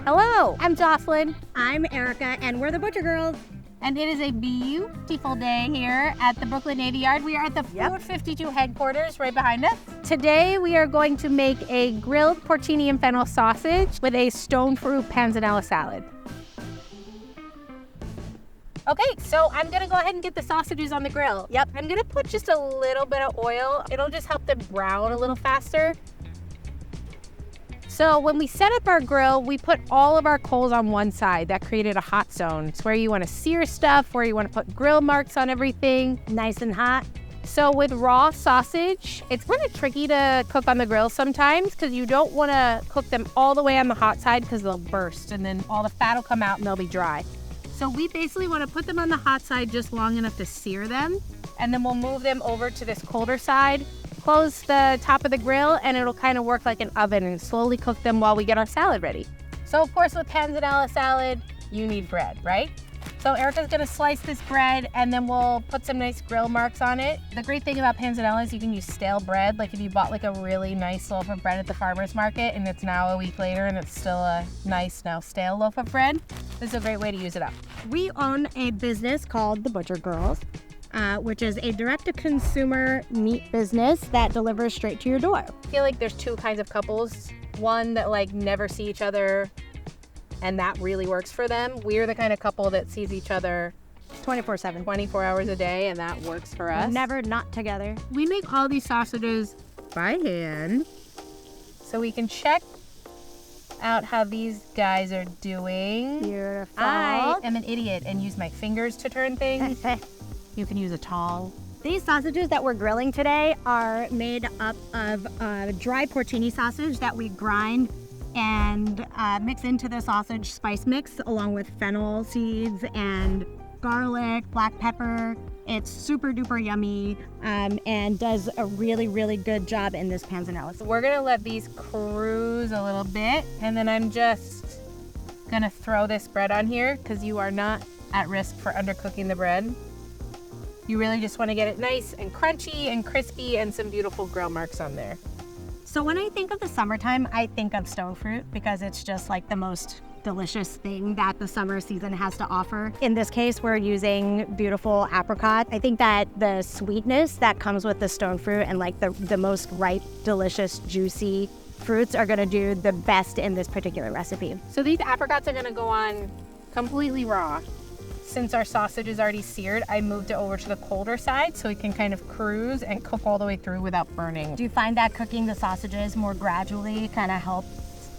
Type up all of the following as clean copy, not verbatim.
Hello, I'm Jocelyn. I'm Erika, and we're the Butcher Girls. And it is a beautiful day here at the Brooklyn Navy Yard. We are at the Food52 headquarters right behind us. Today we are going to make a grilled porcini and fennel sausage with a stone fruit panzanella salad. Okay, so I'm gonna go ahead and get the sausages on the grill. Yep. I'm gonna put just a little bit of oil. It'll just help them brown a little faster. So when we set up our grill, we put all of our coals on one side. That created a hot zone. It's where you want to sear stuff, where you want to put grill marks on everything. Nice and hot. So with raw sausage, it's kind of tricky to cook on the grill sometimes because you don't want to cook them all the way on the hot side because they'll burst and then all the fat will come out and they'll be dry. So we basically want to put them on the hot side just long enough to sear them, and then we'll move them over to this colder side, close the top of the grill, and it'll kind of work like an oven and slowly cook them while we get our salad ready. So of course with panzanella salad, you need bread, right? So Erika's gonna slice this bread and then we'll put some nice grill marks on it. The great thing about panzanella is you can use stale bread. Like if you bought like a really nice loaf of bread at the farmer's market and it's now a week later and it's still a nice, now stale loaf of bread, this is a great way to use it up. We own a business called The Butcher Girls, which is a direct-to-consumer meat business that delivers straight to your door. I feel like there's two kinds of couples. One that like never see each other and that really works for them. We're the kind of couple that sees each other 24/7. 24 hours a day, and that works for us. Never not together. We make all these sausages by hand, so we can check out how these guys are doing. Beautiful. I am an idiot and use my fingers to turn things. You can use a towel. These sausages that we're grilling today are made up of dry porcini sausage that we grind and mix into the sausage spice mix along with fennel seeds and garlic, black pepper. It's super duper yummy and does a really, really good job in this panzanella. So we're gonna let these cruise a little bit, and then I'm just gonna throw this bread on here because you are not at risk for undercooking the bread. You really just want to get it nice and crunchy and crispy and some beautiful grill marks on there. So when I think of the summertime, I think of stone fruit because it's just like the most delicious thing that the summer season has to offer. In this case, we're using beautiful apricot. I think that the sweetness that comes with the stone fruit and like the most ripe, delicious, juicy fruits are gonna do the best in this particular recipe. So these apricots are gonna go on completely raw. Since our sausage is already seared, I moved it over to the colder side so it can kind of cruise and cook all the way through without burning. Do you find that cooking the sausages more gradually kind of helps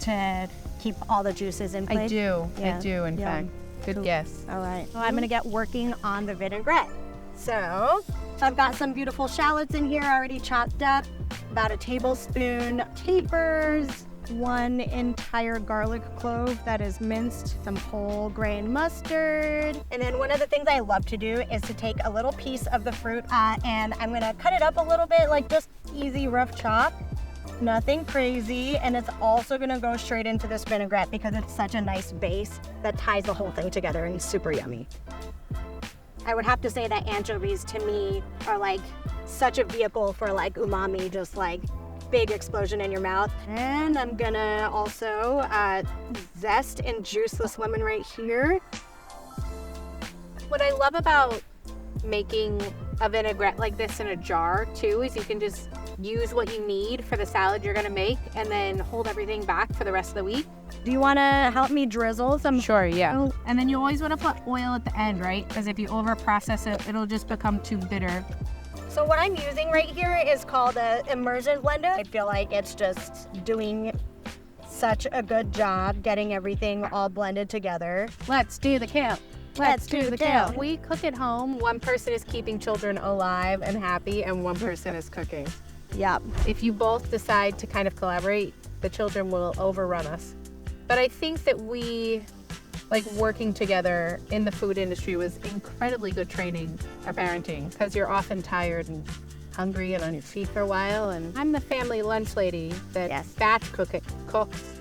to keep all the juices in place? I do, in Yeah. fact. Good guess. All right. Well, I'm gonna get working on the vinaigrette. So I've got some beautiful shallots in here already chopped up, about a tablespoon capers, 1 entire garlic clove that is minced, some whole grain mustard. And then one of the things I love to do is to take a little piece of the fruit and I'm gonna cut it up a little bit, like just easy rough chop. Nothing crazy, and it's also gonna go straight into this vinaigrette because it's such a nice base that ties the whole thing together and it's super yummy. I would have to say that anchovies to me are like such a vehicle for like umami, just like big explosion in your mouth. And I'm gonna also zest and juice this lemon right here. What I love about making a vinaigrette like this in a jar too is you can just use what you need for the salad you're gonna make and then hold everything back for the rest of the week. Do you wanna help me drizzle some? Sure, yeah. And then you always wanna put oil at the end, right? Because if you over process it, it'll just become too bitter. So what I'm using right here is called an immersion blender. I feel like it's just doing such a good job getting everything all blended together. Let's do the kale. Let's do the kale. We cook at home. One person is keeping children alive and happy, and one person is cooking. Yep. If you both decide to kind of collaborate, the children will overrun us. But I think that we, like working together in the food industry was incredibly good training for parenting because you're often tired and hungry and on your feet for a while. And I'm the family lunch lady that batch cooks,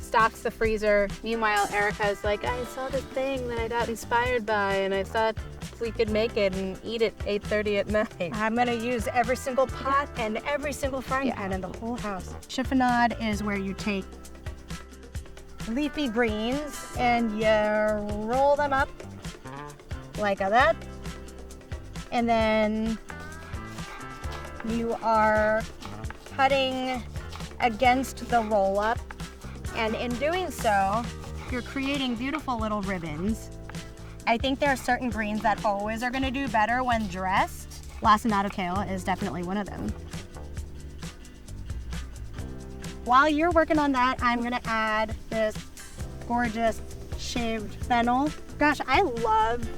stocks the freezer. Meanwhile, Erika's like, I saw this thing that I got inspired by and I thought we could make it and eat it 8:30 at night. I'm gonna use every single pot and every single frying pan in the whole house. Chiffonade is where you take leafy greens and you roll them up like that. And then you are cutting against the roll up. And in doing so, you're creating beautiful little ribbons. I think there are certain greens that always are gonna do better when dressed. Lacinato kale is definitely one of them. While you're working on that, I'm gonna add this gorgeous shaved fennel. Gosh, I love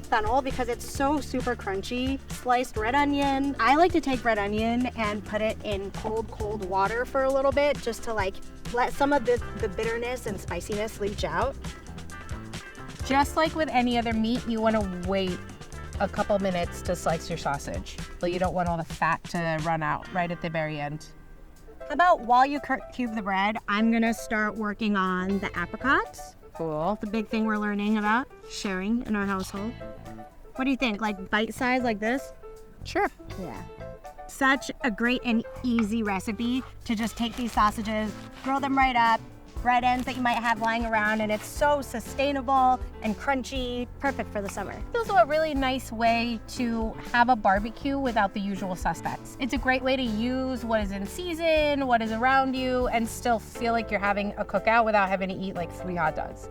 fennel because it's so super crunchy. Sliced red onion. I like to take red onion and put it in cold water for a little bit just to like let some of the bitterness and spiciness leach out. Just like with any other meat, you want to wait a couple minutes to slice your sausage. But you don't want all the fat to run out right at the very end. How about while you cube the bread, I'm gonna start working on the apricots. Cool. The big thing we're learning about sharing in our household. What do you think? Like bite size like this? Sure. Yeah. Such a great and easy recipe to just take these sausages, grill them right up, bread ends that you might have lying around, and it's so sustainable and crunchy, perfect for the summer. It's also a really nice way to have a barbecue without the usual suspects. It's a great way to use what is in season, what is around you, and still feel like you're having a cookout without having to eat like 3 hot dogs,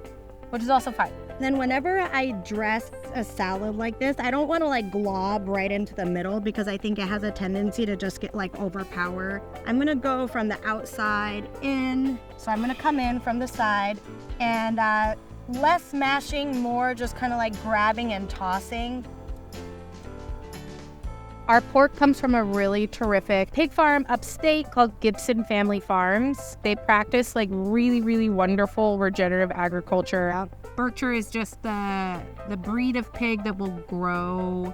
which is also fine. Then whenever I dress a salad like this, I don't want to like glob right into the middle because I think it has a tendency to just get like overpower. I'm gonna go from the outside in. So I'm gonna come in from the side and less mashing, more just kind of like grabbing and tossing. Our pork comes from a really terrific pig farm upstate called Gibson Family Farms. They practice like really wonderful regenerative agriculture. Berkshire is just the breed of pig that will grow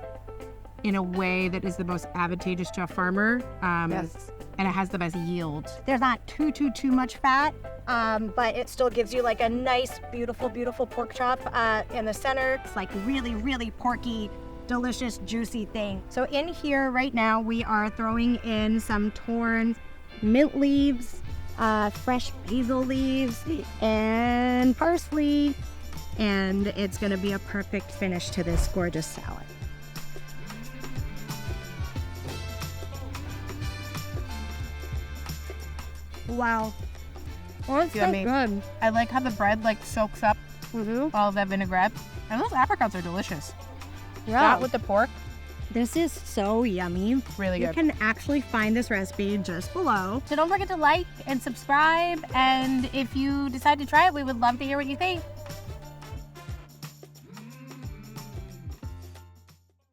in a way that is the most advantageous to a farmer. Yes. And it has the best yield. There's not too much fat, but it still gives you like a nice, beautiful pork chop in the center. It's like really porky, delicious, juicy thing. So in here right now, we are throwing in some torn mint leaves, fresh basil leaves, and parsley, and it's gonna be a perfect finish to this gorgeous salad. Wow. Oh, it's so good. I like how the bread like soaks up all that vinaigrette. And those apricots are delicious. Yeah. That with the pork. This is so yummy. Really good. You can actually find this recipe just below. So don't forget to like and subscribe. And if you decide to try it, we would love to hear what you think.